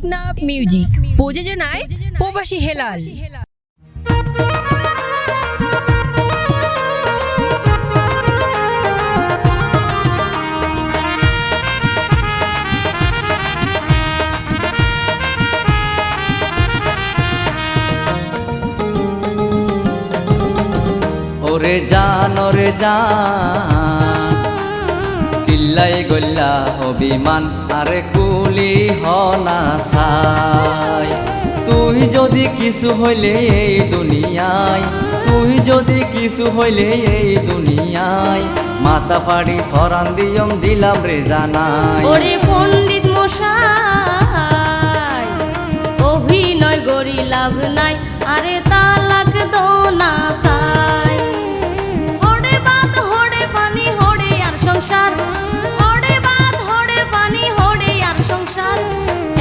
Teknaf music প্রযোজনায় প্রবাসী হেলাল। ওরে জান কিল্লাই গল্লা অভিমান আরে কুলি হনা সাই। তুই যদি কিছু হইলে এই দুনিয়ায়, তুই যদি কিছু হইলে এই দুনিয়ায়, মাথা ফাড়ি ফরান দিয়ম দিলাম রে জানাই। ওরে পণ্ডিত মশাই অভিনয় গরি লাভ নাই, আরে তালাক দো না সাই। হড়ে বাদ হড়ে পানি হড়ে আর সংসার, হড়ে বাদ হড়ে পানি হড়ে আর সংসার,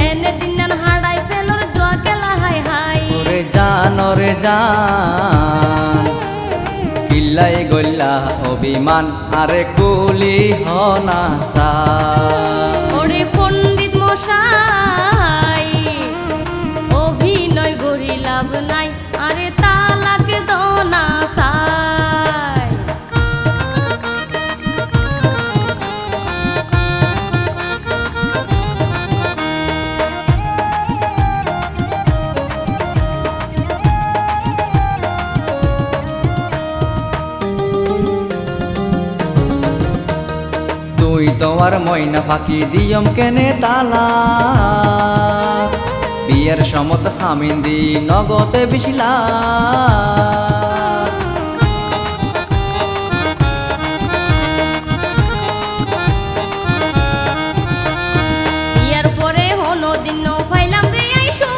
এনে দিন হাড়াই ফেলর জোয়া গেলা হাই হাই। ওরে জান কিল্লাই গল্লা অভিমান আরে কুলি হনা সাই। ওরে পণ্ডিত মশাই অভিনয় গরি লাভ নাই, আরে তালাক দো না সাই। তুই তোমার ময়না ফাঁকি দিয়ম কেনে তালা, বিয়ের সমত হামিন দি নগদে বিশিলা। বিয়ার পরে হনো দিন ফাইলাম রে আইসো,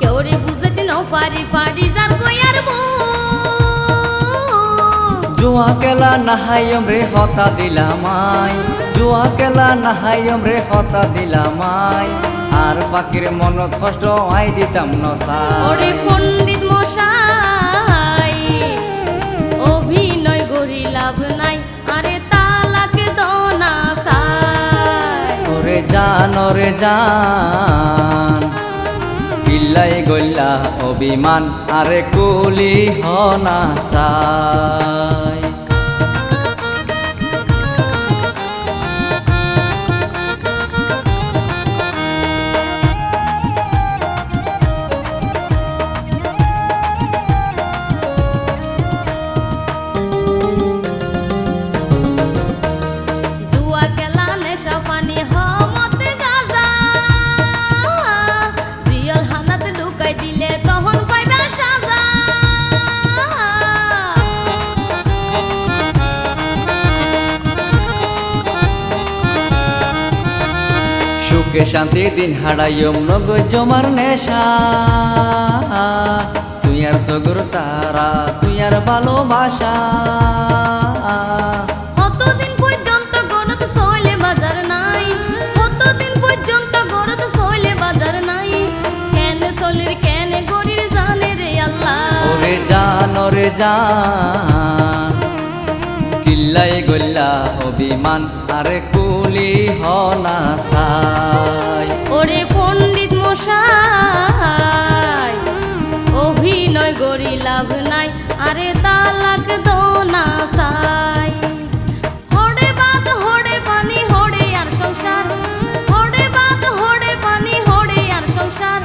কেউ রে বুঝতে ন পারি পারি যার গয়ার বউ। জুয়া কেলা নাহাইম রে হতা দিলামাই, জুয়া কেলা নাহাইম রে হতা দিলামাই, আর পাখির মনত কষ্ট আই দিতাম নসাই। ওরে পণ্ডিত মশাই অভিনয় গরি লাভ নাই, আরে তালাক দো না সাই। ওরে জান কিল্লাই গল্লা অভিমান আরে কুলি হনা সাই। জুয়া খেলা নেশা পানি হমত গাজা, রিয়াল হানাত ঢুকাই দিলে তখন পাইবা সাজা। সুখে শান্তি দিন হারাইম নগদ জমার নেশা, তুই আর সগর তারা তুই আর ভালোবাসা। কতদিন পর্যন্ত গরত সইলে বাজার নাই, কতদিন পর্যন্ত গরত সইলে বাজার নাই, কেন সলির কেন গরির জানে রে আল্লাহ। ওরে জান কিল্লাই গল্লা অভিমান আরে কুলি হনা সাই। ওরে পণ্ডিত মশাই অভিনয় গরি লাভ নাই, আরে তালাক দো না সাই। হড়ে বাদ হড়ে পানি হড়ে আর সংসার, হড়ে বাদ হড়ে পানি হড়ে আর সংসার,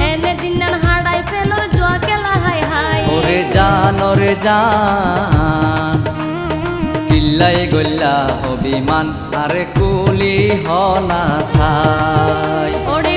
এনে দিন হাড়াই ফেলর জোয়া গেলা হাই হাই। ওরে জান কিল্লাই গল্লা অভিমান আরে কুলি হনা সাই। ওরে